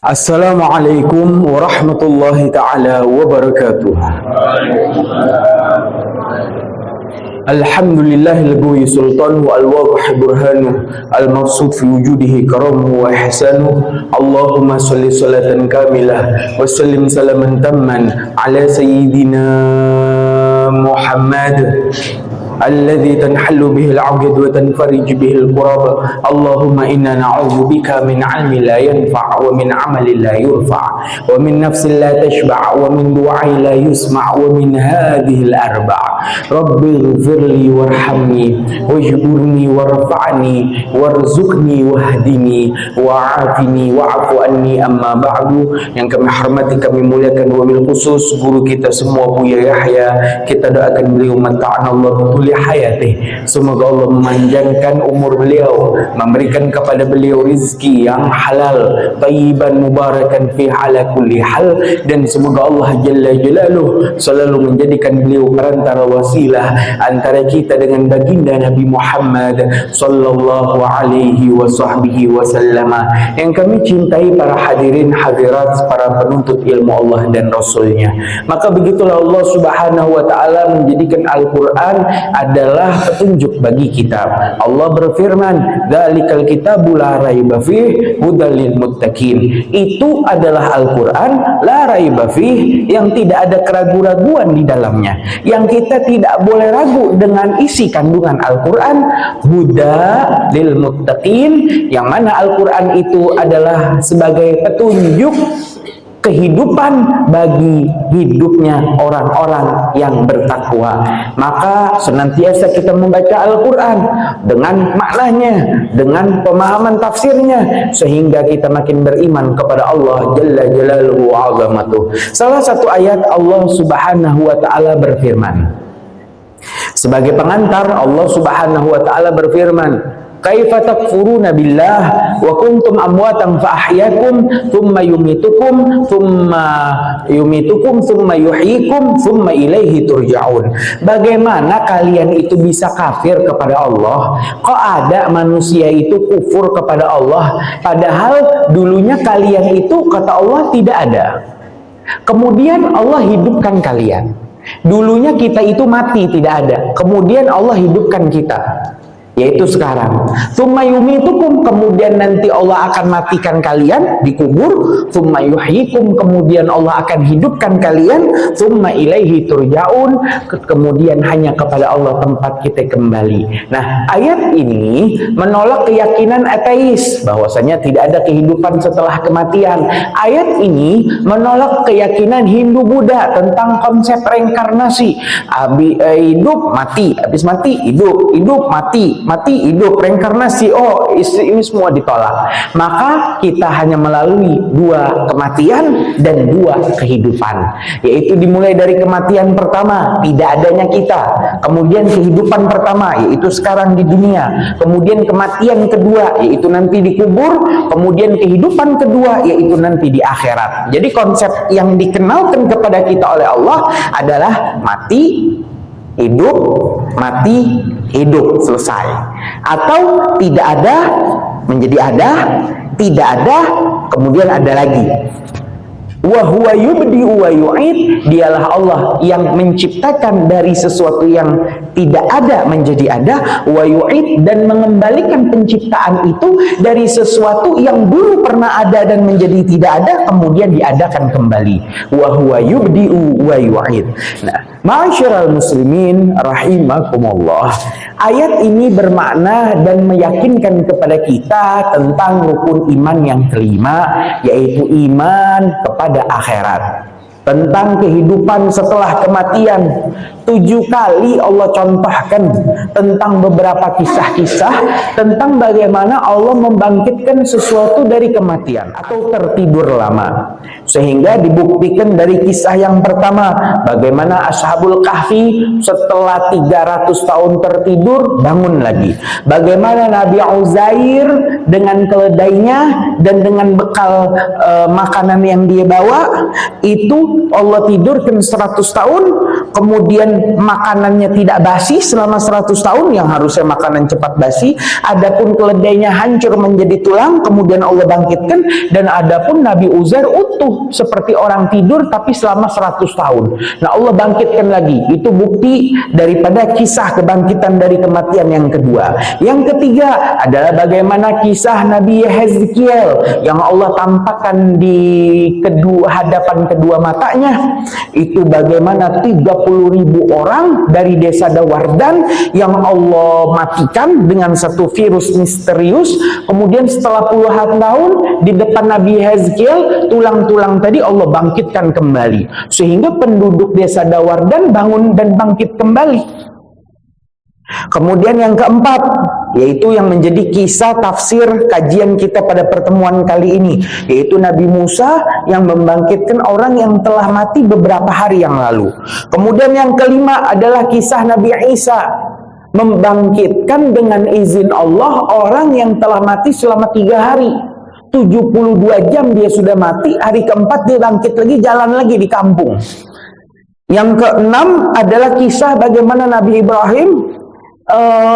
Assalamualaikum warahmatullahi ta'ala wabarakatuh. Alhamdulillahil qawi sultanuhu al-wadih burhanuhu al-mabsut fi wujudihi karamuhu wa ihsanuhu. Allahumma sholli sholatan kamilah wa sallim salaman tamman ala sayyidina Muhammad alladzi tanhallu bihi al-'uqad wa tanfarij bihi al-kurab. Allahumma inna na'udzu bika min 'ilmin la yanfa' wa min 'amalin la yurfa' wa min nafsin la tashba' wa min du'ain la yusma' wa min hadhihi al-arba'. Rabbi ighfirli warhamni wajburni warfa'ni warzuqni wahdini wa'afini wa'fu anni. Amma ba'du. Yang kami hormati, kami muliakan, wabil khusus guru kita semua, Buya Yahya. Kita doakan beliau mata'an Allah tuli hayatih, semoga Allah memanjangkan umur beliau, memberikan kepada beliau rizki yang halal, thayyiban mubarakan fi ala kulli hal, dan semoga Allah Jalla Jalaluh selalu menjadikan beliau perantara wasilah antara kita dengan baginda Nabi Muhammad sallallahu alaihi wasallam. Yang kami cintai para hadirin hadirat, para penuntut ilmu Allah dan Rasulnya. Maka begitulah Allah subhanahu wa ta'ala menjadikan Al-Quran adalah petunjuk bagi kita. Allah berfirman, "Dzalikal kitabu la raiba fih hudal lil muttaqin." Itu adalah Al-Quran la raiba fih, yang tidak ada keraguan-raguan di dalamnya, yang kita tidak boleh ragu dengan isi kandungan Al-Quran. Huda lil muttaqin, yang mana Al-Quran itu adalah sebagai petunjuk kehidupan bagi hidupnya orang-orang yang bertakwa. Maka senantiasa kita membaca Al-Quran dengan maknanya, dengan pemahaman tafsirnya, sehingga kita makin beriman kepada Allah Jalla Jalaluhu wa azamatuh. Salah satu ayat Allah subhanahu wa ta'ala berfirman, sebagai pengantar Allah subhanahu wa ta'ala berfirman, "Kaifa takfuruna billah wa kuntum amwatan fa ahyakum thumma yumitukum thumma yuhyikum thumma ilaihi turja'un." Bagaimana kalian itu bisa kafir kepada Allah? Kok ada manusia itu kufur kepada Allah, padahal dulunya kalian itu kata Allah tidak ada. Kemudian Allah hidupkan kalian. Dulunya kita itu mati, tidak ada. Kemudian Allah hidupkan kita, yaitu sekarang. Tsumma yumitukum, kemudian nanti Allah akan matikan kalian, dikubur. Tsumma yuhyikum, kemudian Allah akan hidupkan kalian. Tsumma ilaihi turja'un, kemudian hanya kepada Allah tempat kita kembali. Nah, ayat ini menolak keyakinan ateis bahwasanya tidak ada kehidupan setelah kematian. Ayat ini menolak keyakinan Hindu Buddha tentang konsep reinkarnasi. Hidup mati, habis mati hidup, hidup mati, mati hidup, reinkarnasi. Oh, ini semua ditolak. Maka kita hanya melalui dua kematian dan dua kehidupan, yaitu dimulai dari kematian pertama, tidak adanya kita, kemudian kehidupan pertama, yaitu sekarang di dunia, kemudian kematian kedua, yaitu nanti dikubur, kemudian kehidupan kedua, yaitu nanti di akhirat. Jadi konsep yang dikenalkan kepada kita oleh Allah adalah mati, hidup, mati, hidup, selesai. Atau tidak ada menjadi ada, tidak ada kemudian ada lagi. Wa huwa yubdi'u wa yu'id, dialah Allah yang menciptakan dari sesuatu yang tidak ada menjadi ada, wa yu'id, dan mengembalikan penciptaan itu dari sesuatu yang dulu pernah ada dan menjadi tidak ada kemudian diadakan kembali. Wa huwa yubdi'u wa yu'id. Nah, ma'asyiral muslimin rahimakumullah, ayat ini bermakna dan meyakinkan kepada kita tentang rukun iman yang kelima, yaitu iman kepada akhirat, tentang kehidupan setelah kematian. 7 kali Allah contohkan tentang beberapa kisah-kisah tentang bagaimana Allah membangkitkan sesuatu dari kematian atau tertidur lama, sehingga dibuktikan dari kisah yang pertama, bagaimana Ashabul Kahfi setelah 300 tahun tertidur bangun lagi, bagaimana Nabi Uzair dengan keledainya dan dengan bekal makanan yang dia bawa itu Allah tidurkan 100 tahun, kemudian makanannya tidak basi selama 100 tahun, yang harusnya makanan cepat basi, adapun keledainya hancur menjadi tulang, kemudian Allah bangkitkan, dan adapun Nabi Uzair utuh seperti orang tidur tapi selama 100 tahun. Nah, Allah bangkitkan lagi. Itu bukti daripada kisah kebangkitan dari kematian yang kedua. Yang ketiga adalah bagaimana kisah Nabi Yehezkiel yang Allah tampakkan di hadapan kedua matanya. Itu bagaimana 30.000 orang dari desa Dawardan yang Allah matikan dengan satu virus misterius. Kemudian setelah puluhan tahun di depan Nabi Yehezkiel, tulang-tulang tadi Allah bangkitkan kembali, sehingga penduduk desa Dawardan bangun dan bangkit kembali. Kemudian yang keempat, yaitu yang menjadi kisah tafsir kajian kita pada pertemuan kali ini, yaitu Nabi Musa yang membangkitkan orang yang telah mati beberapa hari yang lalu. Kemudian yang kelima adalah kisah Nabi Isa membangkitkan dengan izin Allah orang yang telah mati selama 3 hari. 72 jam dia sudah mati, hari keempat dia bangkit lagi, jalan lagi di kampung. Yang keenam adalah kisah bagaimana Nabi Ibrahim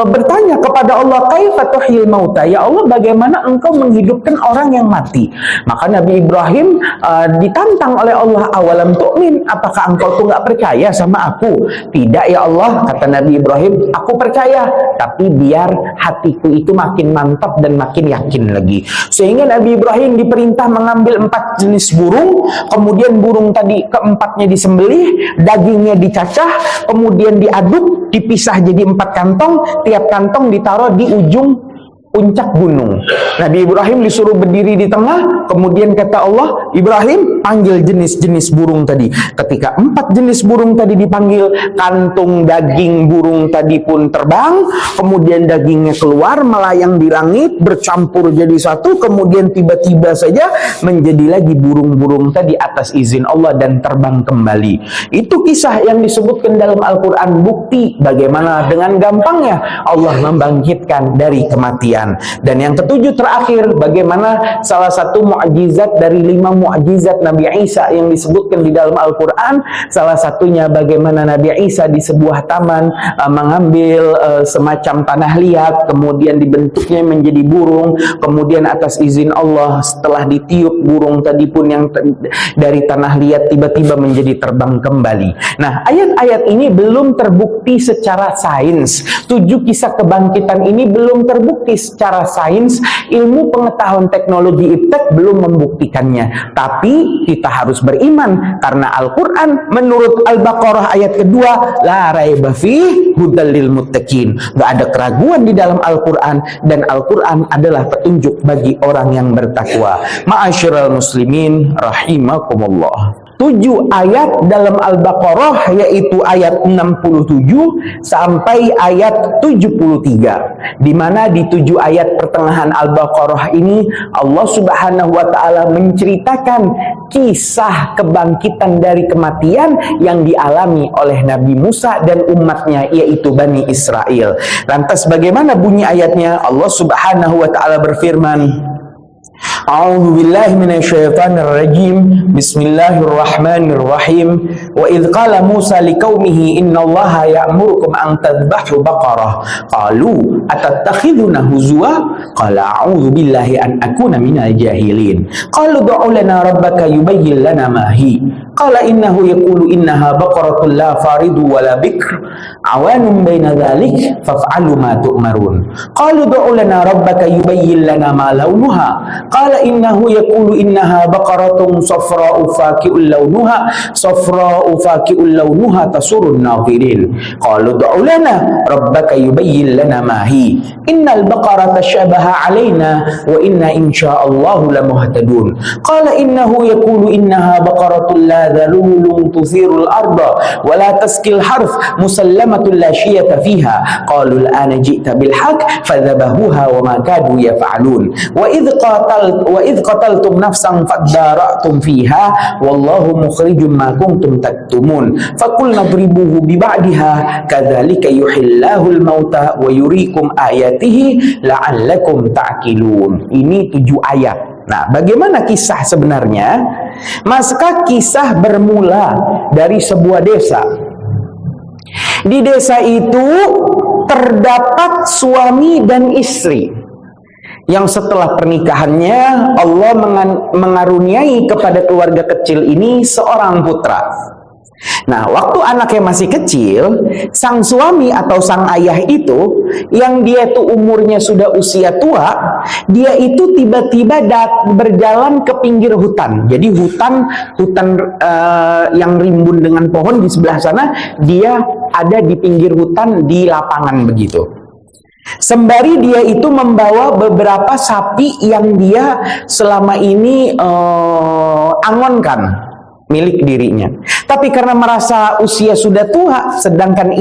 bertanya kepada Allah, kaifa tuhyil mauta, ya Allah bagaimana engkau menghidupkan orang yang mati. Maka Nabi Ibrahim ditantang oleh Allah, awalam tu'min, apakah engkau tuh nggak percaya sama aku? Tidak ya Allah, kata Nabi Ibrahim, aku percaya, tapi biar hatiku itu makin mantap dan makin yakin lagi. Sehingga Nabi Ibrahim diperintah mengambil 4 jenis burung, kemudian burung tadi keempatnya disembelih, dagingnya dicacah, kemudian diaduk, dipisah jadi 4 kantong, tiap kantong ditaruh di ujung puncak gunung. Nabi Ibrahim disuruh berdiri di tengah, kemudian kata Allah, Ibrahim panggil jenis-jenis burung tadi. Ketika 4 jenis burung tadi dipanggil, kantung daging burung tadi pun terbang, kemudian dagingnya keluar melayang di langit, bercampur jadi satu, kemudian tiba-tiba saja menjadi lagi burung-burung tadi atas izin Allah dan terbang kembali. Itu kisah yang disebutkan dalam Al-Quran, bukti bagaimana dengan gampangnya Allah membangkitkan dari kematian. Dan yang ketujuh terakhir, bagaimana salah satu mukjizat dari 5 mukjizat Nabi Isa yang disebutkan di dalam Al-Quran, salah satunya bagaimana Nabi Isa di sebuah taman mengambil semacam tanah liat, kemudian dibentuknya menjadi burung, kemudian atas izin Allah setelah ditiup, burung tadi pun yang dari tanah liat tiba-tiba menjadi terbang kembali. Nah, ayat-ayat ini belum terbukti secara sains. 7 kisah kebangkitan ini belum terbukti secara sains, ilmu pengetahuan teknologi iptek belum membuktikannya. Tapi kita harus beriman karena Al-Quran menurut Al-Baqarah ayat kedua, la raiba fih hudal lil muttaqin. Gak ada keraguan di dalam Al-Quran, dan Al-Quran adalah petunjuk bagi orang yang bertakwa. Ma'asyiral muslimin rahimakumullah. 7 ayat dalam Al-Baqarah, yaitu ayat 67 sampai ayat 73, di mana di 7 ayat pertengahan Al-Baqarah ini Allah Subhanahu wa Ta'ala menceritakan kisah kebangkitan dari kematian yang dialami oleh Nabi Musa dan umatnya, yaitu Bani Israel. Lantas bagaimana bunyi ayatnya? Allah Subhanahu wa Ta'ala berfirman, A'udzu billahi minasyaitonir rajim. Bismillahirrahmanirrahim. Wa idz qala Musa liqaumihi innallaha ya'murukum an tadhbahu baqarah. Qalu atattakhiduna huzwa? Qala a'udzu billahi an akuna minal jahilin. Qalu ud'u lana rabbaka yubayyin lana ma hi. Qala innahu yaqulu innaha baqaratun la faridu wa la bikr awanun baina dhalik faf'alu ma tu'marun. Qalu ud'u lana rabbaka yubayyin lana ma launuha. Qala innahu yaqulu innaha baqaratun safra'u faqi'un launuha tasurun nadhirin. Qalu ud'u lana rabbaka yubayyin lana ma hi. Innal baqarata syabaha 'alaina wa inna insya'allahu lamuhtadun. Qala innahu yaqulu innaha baqaratun la dhalulun tuthirul arda wa la taskil harf musallamatun la syiyata fiha. Qalu al-ana ji'ta bil haqq fadhabahuha wa ma kadu yaf'alun. Wa idh qataltum nafsan fadara'tum fiha wallahu mukhrijum ma kuntum taktumun. Faqulna dribuhu bi ba'diha kadzalika yuhillahu al-mauta wa yuriikum ayatihi la'allakum ta'qilun. Ini 7 ayat. Nah, bagaimana kisah sebenarnya? Maka kisah bermula dari sebuah desa. Di desa itu terdapat suami dan istri yang setelah pernikahannya Allah mengaruniai kepada keluarga kecil ini seorang putra. Nah, waktu anaknya masih kecil, sang suami atau sang ayah itu, yang dia tuh umurnya sudah usia tua, dia itu tiba-tiba berjalan ke pinggir hutan. Jadi hutan yang rimbun dengan pohon di sebelah sana, dia ada di pinggir hutan di lapangan begitu. Sembari dia itu membawa beberapa sapi yang dia selama ini angonkan milik dirinya. Tapi karena merasa usia sudah tua, sedangkan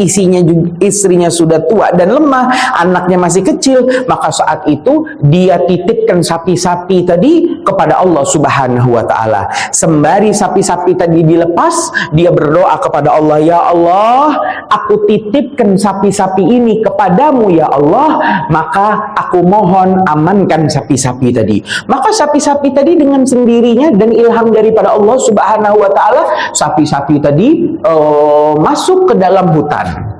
istrinya sudah tua dan lemah, anaknya masih kecil, maka saat itu dia titipkan sapi-sapi tadi kepada Allah Subhanahu wa taala. Sembari sapi-sapi tadi dilepas, dia berdoa kepada Allah, "Ya Allah, aku titipkan sapi-sapi ini kepadamu ya Allah, maka aku mohon amankan sapi-sapi tadi." Maka sapi-sapi tadi dengan sendirinya dan ilham daripada Allah Subhanahu wa taala, sapi-sapi tadi masuk ke dalam hutan.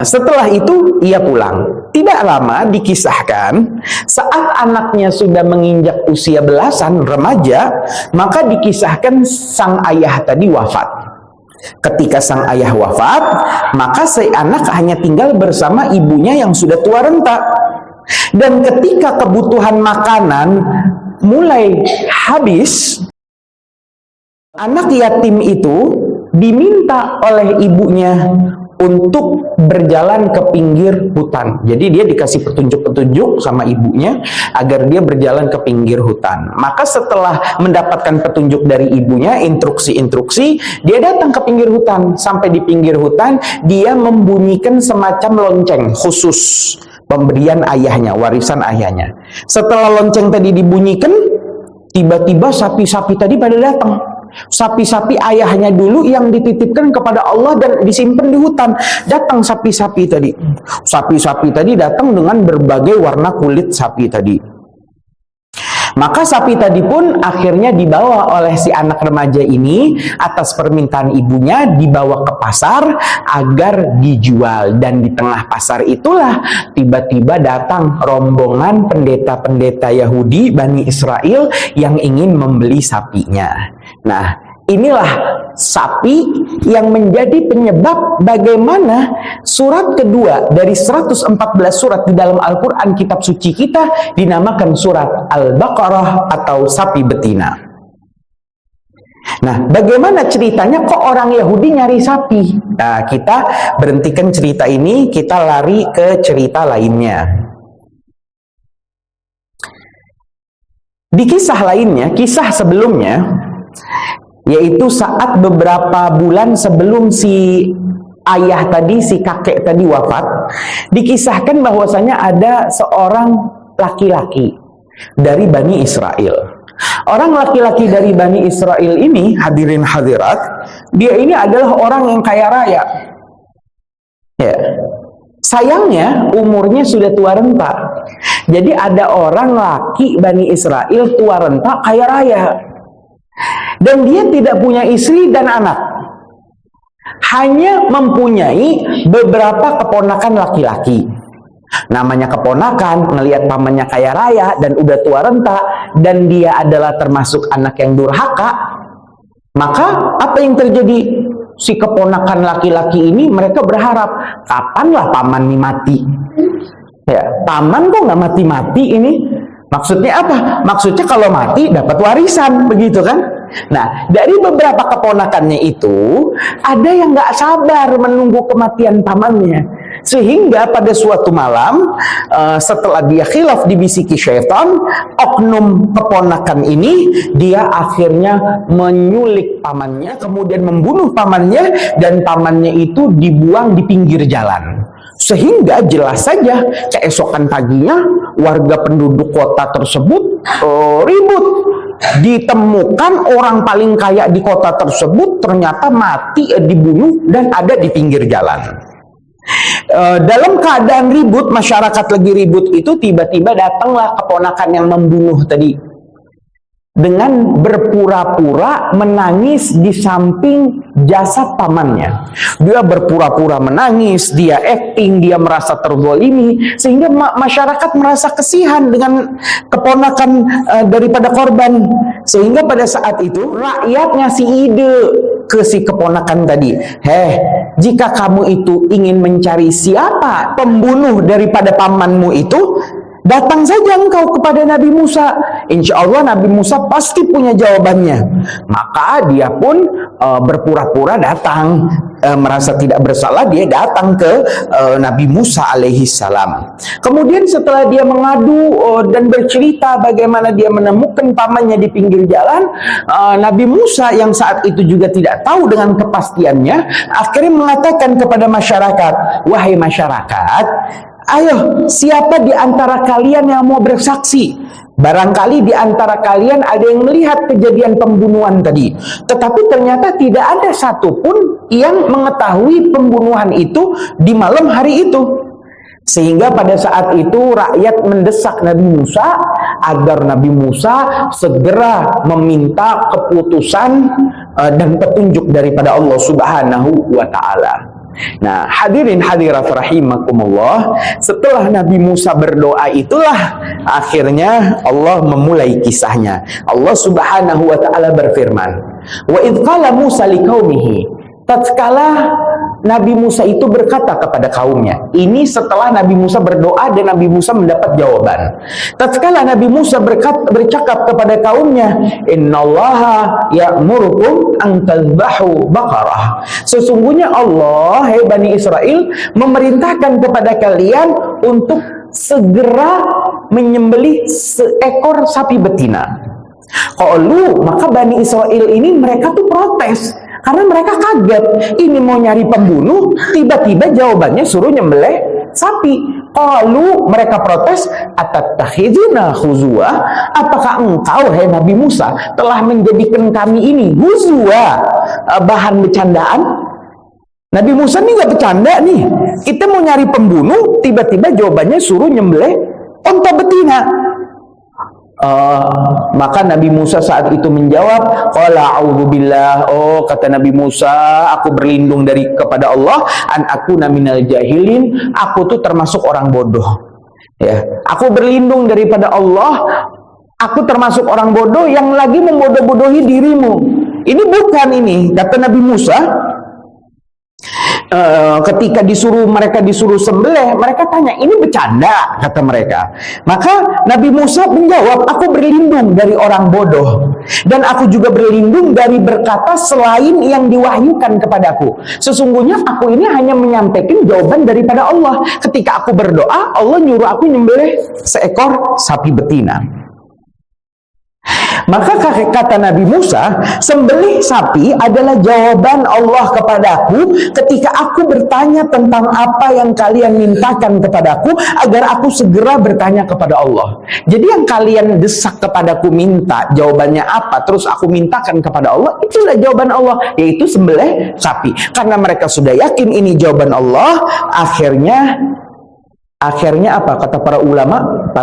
Setelah itu ia pulang. Tidak lama dikisahkan saat anaknya sudah menginjak usia belasan, remaja, maka dikisahkan sang ayah tadi wafat. Ketika sang ayah wafat, maka si anak hanya tinggal bersama ibunya yang sudah tua renta. Dan ketika kebutuhan makanan mulai habis, anak yatim itu diminta oleh ibunya untuk berjalan ke pinggir hutan. Jadi dia dikasih petunjuk-petunjuk sama ibunya agar dia berjalan ke pinggir hutan. Maka setelah mendapatkan petunjuk dari ibunya, instruksi-instruksi, dia datang ke pinggir hutan. Sampai di pinggir hutan, dia membunyikan semacam lonceng khusus pemberian ayahnya, warisan ayahnya. Setelah lonceng tadi dibunyikan, tiba-tiba sapi-sapi tadi pada datang. Sapi-sapi ayahnya dulu yang dititipkan kepada Allah dan disimpan di hutan. Datang sapi-sapi tadi. Sapi-sapi tadi datang dengan berbagai warna kulit sapi tadi. Maka sapi tadi pun akhirnya dibawa oleh si anak remaja ini atas permintaan ibunya, dibawa ke pasar agar dijual. Dan di tengah pasar itulah tiba-tiba datang rombongan pendeta-pendeta Yahudi Bani Israel yang ingin membeli sapinya. Nah, inilah sapi yang menjadi penyebab bagaimana surat kedua dari 114 surat di dalam Al-Quran kitab suci kita dinamakan surat Al-Baqarah atau sapi betina. Nah, bagaimana ceritanya kok orang Yahudi nyari sapi? Nah, kita berhentikan cerita ini, kita lari ke cerita lainnya. Di kisah lainnya, kisah sebelumnya, yaitu saat beberapa bulan sebelum si ayah tadi, si kakek tadi wafat, dikisahkan bahwasanya ada seorang laki-laki dari Bani Israel. Orang laki-laki dari Bani Israel ini, hadirin hadirat, dia ini adalah orang yang kaya raya. Ya. Sayangnya umurnya sudah tua renta. Jadi ada orang laki Bani Israel tua renta kaya raya. Dan dia tidak punya istri dan anak. Hanya mempunyai beberapa keponakan laki-laki. Namanya keponakan, ngelihat pamannya kaya raya dan udah tua renta, dan dia adalah termasuk anak yang durhaka. Maka apa yang terjadi? Si keponakan laki-laki ini mereka berharap, kapanlah paman ini mati? Ya, paman kok nggak mati-mati ini? Maksudnya apa? Maksudnya kalau mati dapat warisan, begitu kan? Nah, dari beberapa keponakannya itu, ada yang nggak sabar menunggu kematian pamannya. Sehingga pada suatu malam, setelah dia khilaf dibisiki syaitan, oknum keponakan ini, dia akhirnya menyulik pamannya, kemudian membunuh pamannya, dan pamannya itu dibuang di pinggir jalan. Sehingga jelas saja keesokan paginya warga penduduk kota tersebut ribut. Ditemukan orang paling kaya di kota tersebut ternyata mati, dibunuh dan ada di pinggir jalan. Dalam keadaan ribut, masyarakat lagi ribut itu, tiba-tiba datanglah keponakan yang membunuh tadi. dengan berpura-pura menangis di samping jasad pamannya. Dia berpura-pura menangis, dia acting, dia merasa terzalimi, sehingga masyarakat merasa kasihan dengan keponakan daripada korban. Sehingga pada saat itu rakyat ngasih ide ke si keponakan tadi, jika kamu itu ingin mencari siapa pembunuh daripada pamanmu itu, datang saja engkau kepada Nabi Musa. Insya Allah Nabi Musa pasti punya jawabannya. Maka dia pun berpura-pura datang, merasa tidak bersalah, dia datang ke Nabi Musa alaihi salam. Kemudian setelah dia mengadu dan bercerita bagaimana dia menemukan pamannya di pinggir jalan, Nabi Musa yang saat itu juga tidak tahu dengan kepastiannya, akhirnya mengatakan kepada masyarakat, wahai masyarakat, ayo, siapa di antara kalian yang mau bersaksi? Barangkali di antara kalian ada yang melihat kejadian pembunuhan tadi. Tetapi ternyata tidak ada satupun yang mengetahui pembunuhan itu di malam hari itu. Sehingga pada saat itu rakyat mendesak Nabi Musa agar Nabi Musa segera meminta keputusan dan petunjuk daripada Allah Subhanahu wa Ta'ala. Nah, hadirin hadirat rahimakumullah, setelah Nabi Musa berdoa itulah akhirnya Allah memulai kisahnya. Allah Subhanahu wa Ta'ala berfirman, wa idh qala Musa liqaumihi, tatkala Nabi Musa itu berkata kepada kaumnya. Ini setelah Nabi Musa berdoa dan Nabi Musa mendapat jawaban. Tatkala Nabi Musa bercakap kepada kaumnya, innallaha ya'murukum an tadhbahu baqarah. Sesungguhnya Allah, hai Bani Israel, memerintahkan kepada kalian untuk segera menyembelih seekor sapi betina. Qalu, maka Bani Israel ini mereka tuh protes. Karena mereka kaget, ini mau nyari pembunuh, tiba-tiba jawabannya suruh nyembelih sapi. Qalu, mereka protes, atattakhiduna huzwa, apakah engkau, hai Nabi Musa, telah menjadikan kami ini huzwa, bahan bercandaan? Nabi Musa ini nggak bercanda nih, kita mau nyari pembunuh, tiba-tiba jawabannya suruh nyembelih unta betina. Maka Nabi Musa saat itu menjawab, qala a'udzubillah, oh kata Nabi Musa, aku berlindung kepada Allah, an akuna minal jahilin, aku tuh termasuk orang bodoh. Ya, aku berlindung daripada Allah, aku termasuk orang bodoh yang lagi membodoh-bodohi dirimu. Ini bukan ini, kata Nabi Musa. Ketika mereka disuruh sembelih, mereka tanya, ini bercanda, kata mereka. Maka Nabi Musa menjawab, aku berlindung dari orang bodoh, dan aku juga berlindung dari berkata selain yang diwahyukan kepadaku. Sesungguhnya aku ini hanya menyampaikan jawaban daripada Allah. Ketika aku berdoa, Allah nyuruh aku nyembelih seekor sapi betina. Maka kata Nabi Musa, sembelih sapi adalah jawaban Allah kepadaku ketika aku bertanya tentang apa yang kalian mintakan kepadaku agar aku segera bertanya kepada Allah. Jadi yang kalian desak kepadaku minta jawabannya apa, terus aku mintakan kepada Allah, itulah jawaban Allah, yaitu sembelih sapi. Karena mereka sudah yakin ini jawaban Allah, akhirnya apa kata para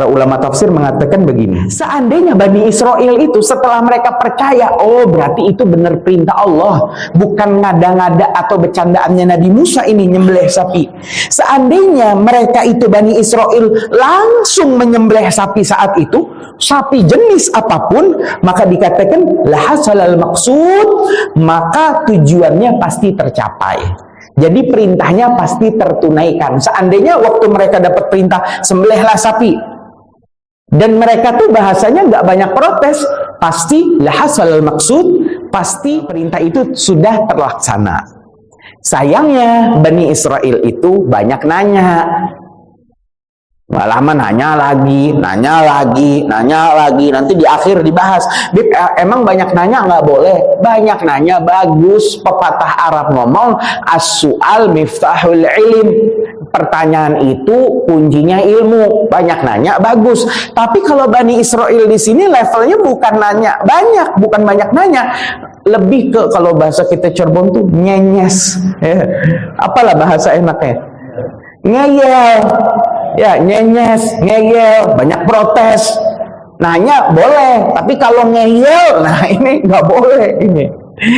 ulama tafsir mengatakan begini, seandainya Bani Israel itu setelah mereka percaya, oh berarti itu benar perintah Allah, bukan ngada-ngada atau bercandaannya Nabi Musa ini nyembelih sapi. Seandainya mereka itu Bani Israel langsung menyembelih sapi saat itu, sapi jenis apapun, maka dikatakan lahasalal maksud, maka tujuannya pasti tercapai. Jadi perintahnya pasti tertunaikan. Seandainya waktu mereka dapat perintah sembelihlah sapi, dan mereka tuh bahasanya nggak banyak protes, pasti lahasal maksud, pasti perintah itu sudah terlaksana. Sayangnya Bani Israel itu banyak nanya. Malah nanya lagi, nanti di akhir dibahas. Emang banyak nanya nggak boleh? Banyak nanya bagus. Pepatah Arab ngomong, as-su'al miftahul ilm. Pertanyaan itu kuncinya ilmu. Banyak nanya bagus. Tapi kalau Bani Israel di sini levelnya bukan nanya banyak, bukan banyak nanya. Lebih ke kalau bahasa kita Cirebon tuh nyenyes. Apalah bahasa enaknya? Ngeyel. Ya, nyenyes, ngeyel, banyak protes. Nanya boleh, tapi kalau ngeyel, nah ini nggak boleh ini.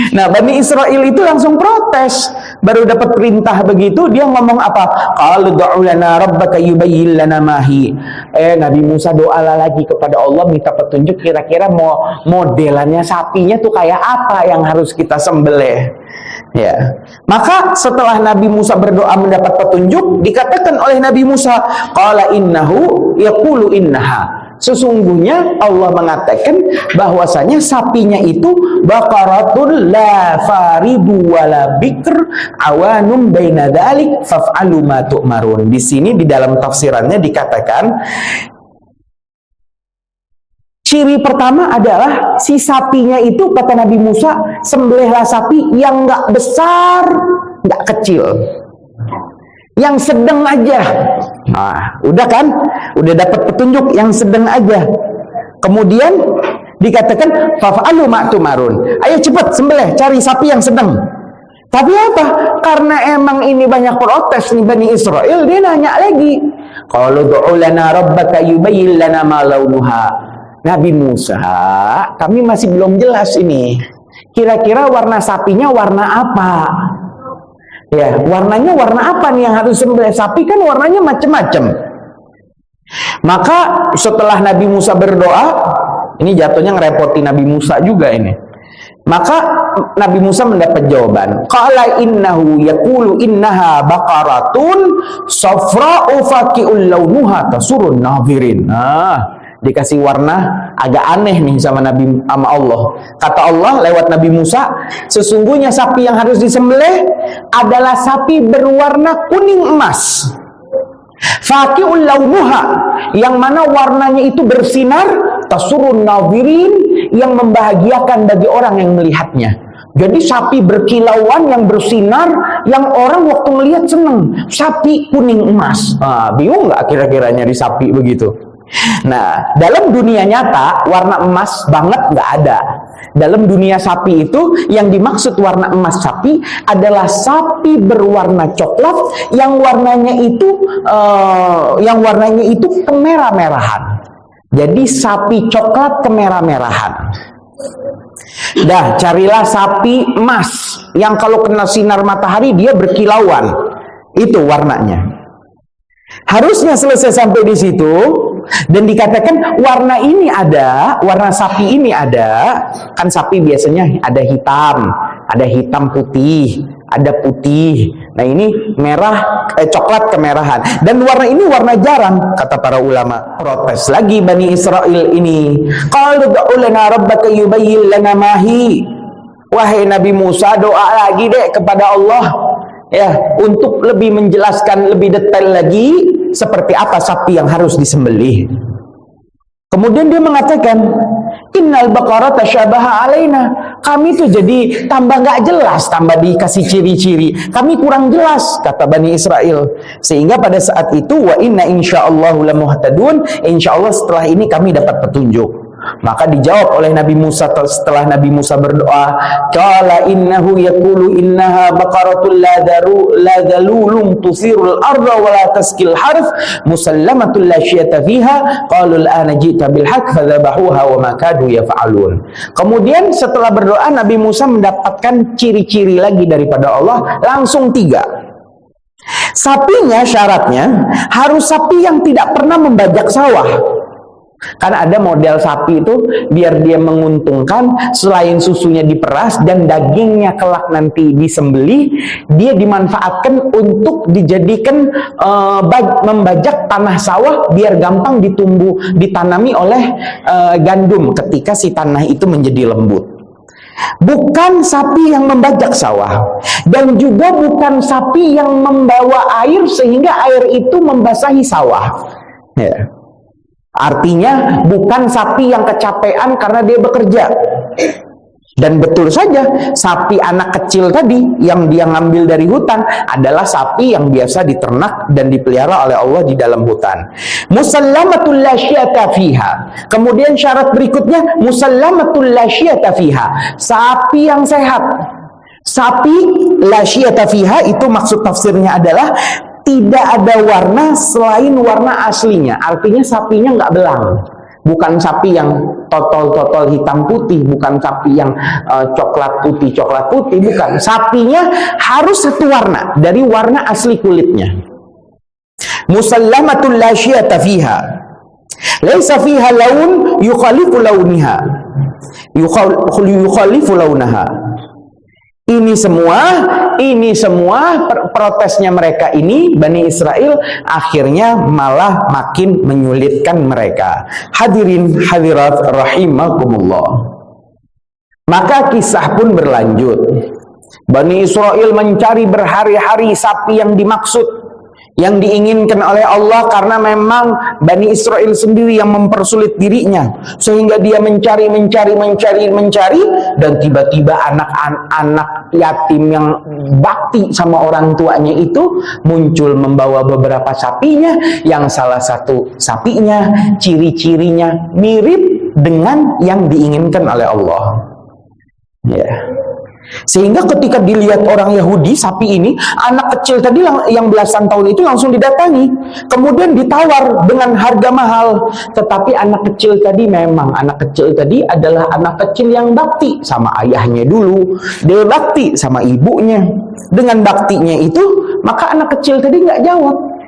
Nah, Bani Israel itu langsung protes. Baru dapat perintah begitu, dia ngomong apa? Qalu du'u lana rabbaka yubayyin lana ma hi. Nabi Musa doalah lagi kepada Allah, minta petunjuk kira-kira mau modelannya sapinya tuh kayak apa yang harus kita sembelih. Ya. Maka setelah Nabi Musa berdoa mendapat petunjuk, dikatakan oleh Nabi Musa, qala innahu yaqulu innaha. Sesungguhnya Allah mengatakan bahwasanya sapinya itu baqaratun la faridu wala bikr awanum baina dzalik faf'alu ma tu'marun. Di sini di dalam tafsirannya dikatakan ciri pertama adalah si sapinya itu, kata Nabi Musa, sembelihlah sapi yang nggak besar, nggak kecil, yang sedang aja. Nah, udah kan? Udah dapat petunjuk yang sedang aja. Kemudian dikatakan faf'alu ma tu'marun. Ayo cepat sembelih, cari sapi yang sedang. Tapi apa? Karena emang ini banyak protes nih Bani Israel, dia nanya lagi. Qalu du'u lana rabbaka yubayyin lana ma launuha. Nabi Musa, kami masih belum jelas ini. Kira-kira warna sapinya warna apa? Ya, warnanya warna apa nih yang harus sembelih? Sapi kan warnanya macam-macam. Maka setelah Nabi Musa berdoa, ini jatuhnya ngerepoti Nabi Musa juga ini. Maka Nabi Musa mendapat jawaban. Qala innahu yaqulu innaha baqaratun safra'u faqi'ul launuha tasurun nadhirin. Dikasih warna agak aneh nih sama Allah. Kata Allah lewat Nabi Musa, sesungguhnya sapi yang harus disembelih adalah sapi berwarna kuning emas. Faqi'ul launuha, yang mana warnanya itu bersinar, tasurun nadhirin, yang membahagiakan bagi orang yang melihatnya. Jadi sapi berkilauan yang bersinar, yang orang waktu melihat senang. Sapi kuning emas. Bingung nggak kira-kira nyari sapi begitu? Nah, dalam dunia nyata warna emas banget nggak ada. Dalam dunia sapi itu yang dimaksud warna emas sapi adalah sapi berwarna coklat yang warnanya itu kemerah-merahan. Jadi sapi coklat kemerah-merahan. Dah, carilah sapi emas yang kalau kena sinar matahari dia berkilauan. Itu warnanya. Harusnya selesai sampai di situ dan dikatakan warna ini ada, warna sapi ini ada. Kan sapi biasanya ada hitam putih, ada putih. Nah, ini merah coklat kemerahan. Dan warna ini warna jarang, kata para ulama. Protes lagi Bani Israel ini. Qalu du'u lana rabbaka yubayyin lana ma hi. Wahai Nabi Musa, doa lagi deh kepada Allah, ya, untuk lebih menjelaskan lebih detail lagi seperti apa sapi yang harus disembelih. Kemudian dia mengatakan, innal baqara tasyabaha alaina. Kami tuh jadi tambah nggak jelas, tambah dikasih ciri-ciri. Kami kurang jelas, kata Bani Israel. Sehingga pada saat itu, wa inna insyaallahu lamuhtadun. Insyaallah setelah ini kami dapat petunjuk. Maka dijawab oleh Nabi Musa setelah Nabi Musa berdoa, qala innahu yaqulu innaha baqaratul la dalulun tusirul arda wa la taskil harf musallamatul la syiyata fiha qalu al-ana ji'ta bil haqq fadhabahuha wa ma kadu yaf'alun. Kemudian setelah berdoa Nabi Musa mendapatkan ciri-ciri lagi daripada Allah, langsung 3. Sapinya syaratnya harus sapi yang tidak pernah membajak sawah. Karena ada model sapi itu biar dia menguntungkan, selain susunya diperas dan dagingnya kelak nanti disembelih, dia dimanfaatkan untuk dijadikan membajak tanah sawah biar gampang ditanami oleh gandum ketika si tanah itu menjadi lembut. Bukan sapi yang membajak sawah, dan juga bukan sapi yang membawa air sehingga air itu membasahi sawah, ya. Artinya bukan sapi yang kecapean karena dia bekerja. Dan betul saja, sapi anak kecil tadi yang dia ngambil dari hutan adalah sapi yang biasa diternak dan dipelihara oleh Allah di dalam hutan. Musallamatul la syiyata fiha. Kemudian syarat berikutnya, musallamatul la syiyata fiha. Sapi yang sehat. Sapi la syiyata fiha itu maksud tafsirnya adalah tidak ada warna selain warna aslinya. Artinya sapinya nggak belang. bukan sapi yang totol-totol hitam putih, bukan sapi yang coklat putih, bukan. Sapinya harus satu warna, dari warna asli kulitnya. Musallamatul la syiyata fiha, laisa fiha laun yukhalifu launiha, yukhalifu launaha. Ini semua protesnya mereka ini, Bani Israel, akhirnya malah makin menyulitkan mereka. Hadirin hadirat rahimakumullah. Maka kisah pun berlanjut. Bani Israel mencari berhari-hari sapi yang dimaksud, yang diinginkan oleh Allah, karena memang Bani Israel sendiri yang mempersulit dirinya, sehingga dia mencari, dan tiba-tiba anak-anak yatim yang bakti sama orang tuanya itu muncul membawa beberapa sapinya, yang salah satu sapinya ciri-cirinya mirip dengan yang diinginkan oleh Allah. Ya. Sehingga ketika dilihat orang Yahudi, sapi ini, anak kecil tadi yang belasan tahun itu langsung didatangi, kemudian ditawar dengan harga mahal. Tetapi anak kecil tadi adalah anak kecil yang bakti sama ayahnya dulu, dia bakti sama ibunya. Dengan baktinya itu, maka anak kecil tadi nggak jawab.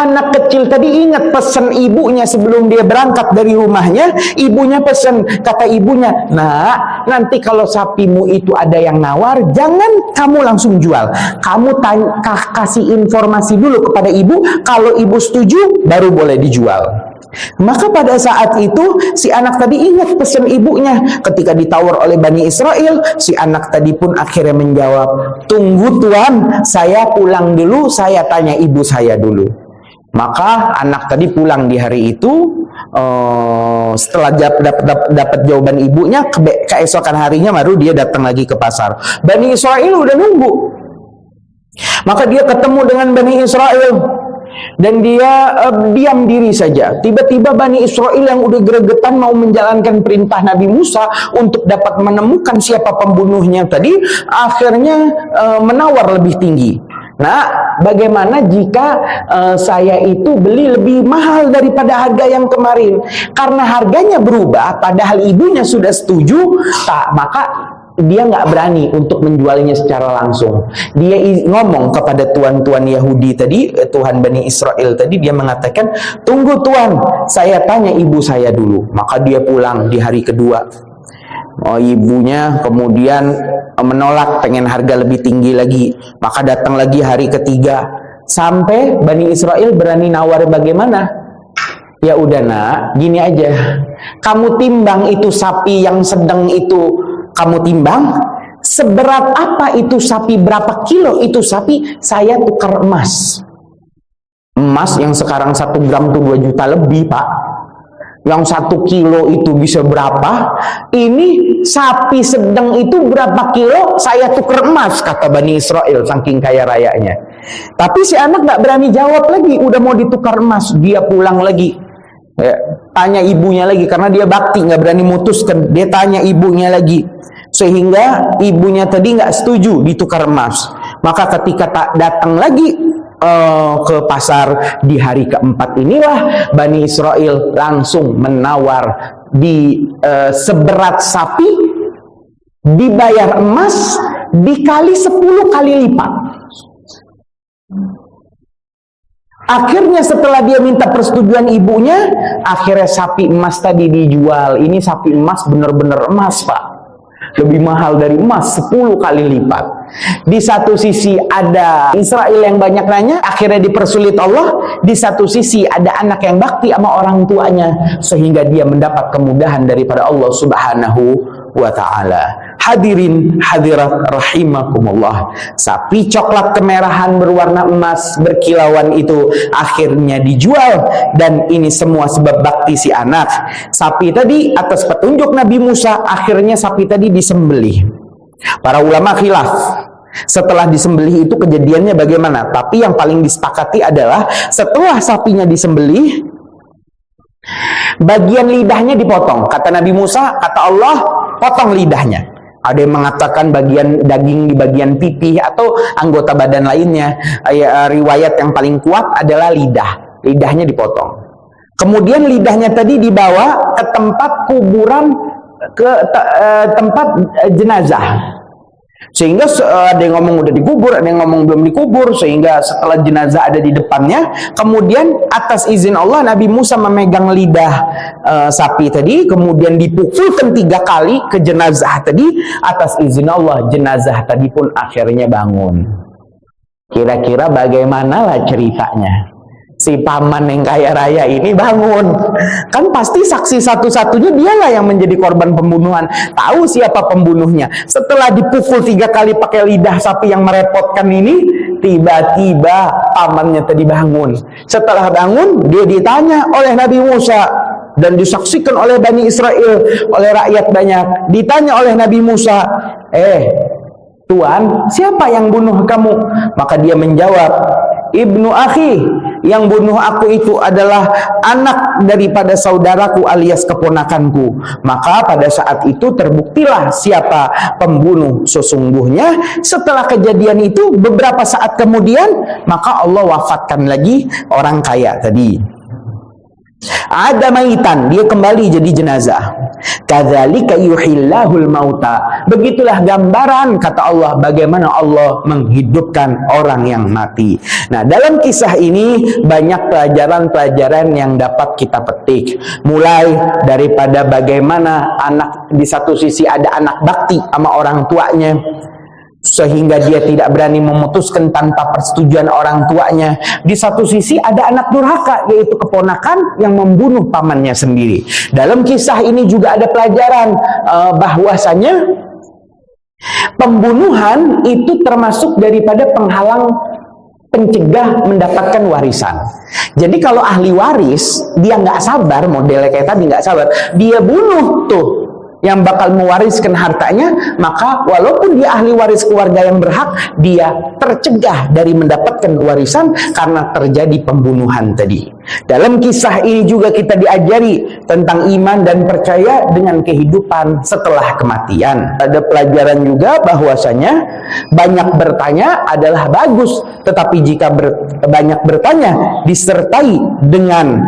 Anak kecil tadi ingat pesan ibunya sebelum dia berangkat dari rumahnya. Ibunya pesan, kata ibunya, "Nak, nanti kalau sapimu itu ada yang nawar, jangan kamu langsung jual. Kamu kasih informasi dulu kepada ibu, kalau ibu setuju baru boleh dijual." Maka pada saat itu si anak tadi ingat pesan ibunya. Ketika ditawar oleh Bani Israel, si anak tadi pun akhirnya menjawab, "Tunggu Tuan, saya pulang dulu, saya tanya ibu saya dulu." Maka anak tadi pulang di hari itu. Setelah dapat jawaban ibunya, keesokan harinya baru dia datang lagi ke pasar. Bani Israel udah nunggu. Maka dia ketemu dengan Bani Israel, dan dia diam diri saja. Tiba-tiba Bani Israel yang udah gregetan mau menjalankan perintah Nabi Musa untuk dapat menemukan siapa pembunuhnya tadi, akhirnya menawar lebih tinggi. Nah, bagaimana jika saya itu beli lebih mahal daripada harga yang kemarin? Karena harganya berubah, padahal ibunya sudah setuju, maka dia nggak berani untuk menjualnya secara langsung. Dia ngomong kepada tuan-tuan Yahudi tadi, Tuhan Bani Israel tadi, dia mengatakan, "Tunggu Tuan, saya tanya ibu saya dulu." Maka dia pulang di hari kedua. Ibunya kemudian menolak, pengen harga lebih tinggi lagi. Maka datang lagi hari ketiga, sampai Bani Israel berani nawar. Bagaimana? "Ya udah Nak, gini aja, kamu timbang itu sapi yang sedang itu, kamu timbang, seberat apa itu sapi, berapa kilo itu sapi, saya tukar emas." Emas yang sekarang 1 gram tuh 2 juta lebih, Pak. Yang 1 kilo itu bisa berapa? Ini sapi sedang itu berapa kilo, saya tukar emas, kata Bani Israel, saking kaya rayanya. Tapi si anak gak berani jawab lagi, udah mau ditukar emas. Dia pulang lagi, tanya ibunya lagi, karena dia bakti, gak berani mutuskan. Dia tanya ibunya lagi, sehingga ibunya tadi gak setuju ditukar emas. Maka ketika datang lagi ke pasar di hari keempat inilah Bani Israel langsung menawar di seberat sapi dibayar emas dikali 10 kali lipat. Akhirnya setelah dia minta persetujuan ibunya, akhirnya sapi emas tadi dijual. Ini sapi emas bener-bener emas, Pak. Lebih mahal dari emas 10 kali lipat. Di satu sisi ada Israel yang banyak nanya, akhirnya dipersulit Allah. Di satu sisi ada anak yang bakti sama orang tuanya, sehingga dia mendapat kemudahan daripada Allah Subhanahu wa ta'ala. Hadirin hadirat rahimakumullah, sapi coklat kemerahan berwarna emas berkilauan itu akhirnya dijual, dan ini semua sebab bakti si anak. Sapi tadi atas petunjuk Nabi Musa, akhirnya sapi tadi disembelih. Para ulama khilaf setelah disembelih itu kejadiannya bagaimana, tapi yang paling disepakati adalah setelah sapinya disembelih, bagian lidahnya dipotong. Kata Nabi Musa, kata Allah, potong lidahnya. Ada yang mengatakan bagian daging di bagian pipi atau anggota badan lainnya. Riwayat yang paling kuat adalah lidah. Lidahnya dipotong. Kemudian lidahnya tadi dibawa ke tempat kuburan, tempat jenazah. Sehingga ada yang ngomong udah dikubur, ada yang ngomong belum dikubur, sehingga setelah jenazah ada di depannya, kemudian atas izin Allah Nabi Musa memegang lidah sapi tadi, kemudian dipukulkan 3 kali ke jenazah tadi, atas izin Allah jenazah tadi pun akhirnya bangun. Kira-kira bagaimanalah ceritanya? Si paman yang kaya raya ini bangun. Kan pasti saksi satu-satunya dialah yang menjadi korban pembunuhan. Tahu siapa pembunuhnya. Setelah dipukul 3 kali pakai lidah sapi yang merepotkan ini, tiba-tiba pamannya tadi bangun. Setelah bangun, dia ditanya oleh Nabi Musa dan disaksikan oleh Bani Israel, oleh rakyat banyak. Ditanya oleh Nabi Musa, Tuan, siapa yang bunuh kamu? Maka dia menjawab, Ibnu akhi, yang bunuh aku itu adalah anak daripada saudaraku alias keponakanku. Maka pada saat itu terbuktilah siapa pembunuh sesungguhnya. Setelah kejadian itu beberapa saat kemudian, maka Allah wafatkan lagi orang kaya tadi. Ada maitan, dia kembali jadi jenazah. Kadzalika yuhillahul mauta. Begitulah gambaran kata Allah bagaimana Allah menghidupkan orang yang mati. Nah, dalam kisah ini banyak pelajaran-pelajaran yang dapat kita petik. Mulai daripada bagaimana anak, di satu sisi ada anak bakti sama orang tuanya, sehingga dia tidak berani memutuskan tanpa persetujuan orang tuanya. Di satu sisi ada anak durhaka, yaitu keponakan yang membunuh pamannya sendiri. Dalam kisah ini juga ada pelajaran bahwasanya pembunuhan itu termasuk daripada penghalang pencegah mendapatkan warisan. Jadi kalau ahli waris dia nggak sabar, modelnya kayak tadi nggak sabar, dia bunuh tuh yang bakal mewariskan hartanya, maka walaupun dia ahli waris keluarga yang berhak, dia tercegah dari mendapatkan warisan karena terjadi pembunuhan tadi. Dalam kisah ini juga kita diajari tentang iman dan percaya dengan kehidupan setelah kematian. Ada pelajaran juga bahwasanya banyak bertanya adalah bagus, tetapi jika banyak bertanya disertai dengan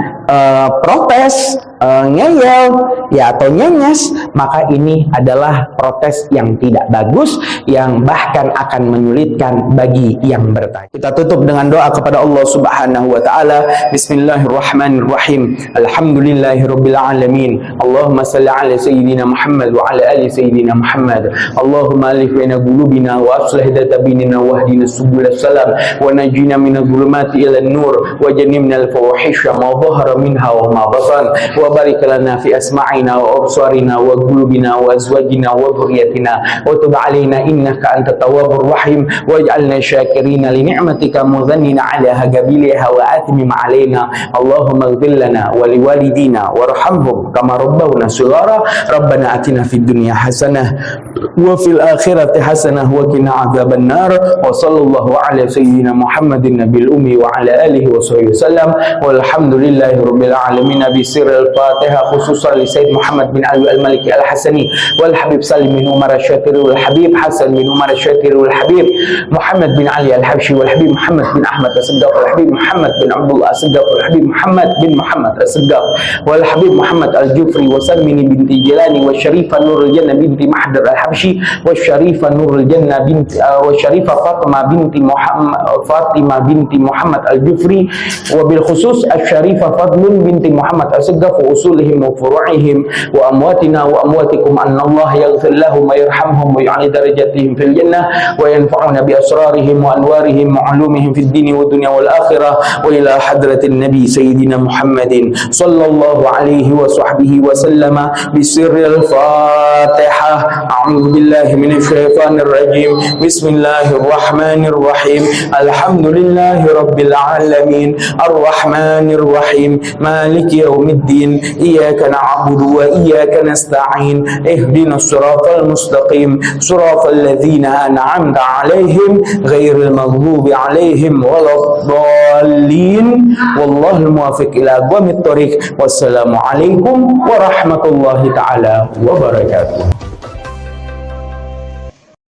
protes, ngeyel, ya atau nyenyes, maka ini adalah protes yang tidak bagus, yang bahkan akan menyulitkan bagi yang bertanya. Kita tutup dengan doa kepada Allah Subhanahu wa taala. Bismillahirrahmanirrahim. Alhamdulillahirabbil alamin. Allahumma shalli ala sayyidina Muhammad wa ala ali sayyidina Muhammad. Allahumma alif baina qulubina wa aslih data bainina wahdina subulas salam wa najina minadh dhulumati ila nur wa jannibna al-fawahisha ma dhahara minha wa ma batan wa barik lana fi asma'ina wa absarina wa qulubina wa azwajina wa dhurriyyatina wa tub 'alaina innaka antat tawwabur rahim waj'alna syakirina li ni'matika mudhannina 'alaha gabiliha wa atmim 'alaina Allahumma ighfir lana wa liwalidina warhamhum kama rabbawna shighara rabbana atina fid dunya hasanah wa fil akhirati hasanah wa qina adzaban nar wa sallallahu ala sayyidina Muhammadin nabiyil ummi wa ala alihi wa sahbihi wasallam walhamdulillahi rabbil alamin bi sirril Fatihah khususan li Sayyid Muhammad bin Ali al-Maliki al-Hasani wal Habib Salim bin Umar al-Syakiri wal Habib Hasan bin Umar al-Syakiri wal Habib Muhammad bin Ali al-Habsyi wal Habib Muhammad bin Ahmad al-Saddaq wal Habib Muhammad bin Abdullah al-Saddaq wal Habib Muhammad bin Muhammad al-Saddaq wal Habib Muhammad al-Jufri wa Salmini binti Jilani wa Syarifah Nurul Jannah binti Mahdar al-Habsyi wa Syarifah Nurul Jannah binti wa Syarifah Fatimah binti Muhammad al-Jufri wa bil khusus al-Syarifah Fadlun binti Muhammad al-Saddaq wa usulihim wa furu'ihim wa amwatina wa amwatikum anna Allah yaghfir lahum wa yarhamhum wa yu'ali darajatihim fil jannah wa yanfa'una bi asrarihim wa anwarihim wa ulumihim fid dini wa dunya wal akhirah wa ila hadratin nabi sayyidina Muhammadin sallallahu alaihi wa sahbihi wa sallama bi sirril Fatihah. A'udzu billahi minasy syaithanir rajim. Bismillahirrahmanir rahim. Alhamdulillahi rabbil alamin. Arrahmanir rahim. Maliki yaumiddin. Iyyaka na'budu wa iyyaka nasta'in. Ihdinas siratal mustaqim. Siratal ladzina an'amta 'alaihim ghairil maghdubi 'alaihim waladdallin. Wallahul muwaffiq ila aqwamit thoriq. Wassalamu alaikum warahmatullahi taala wabarakatuh.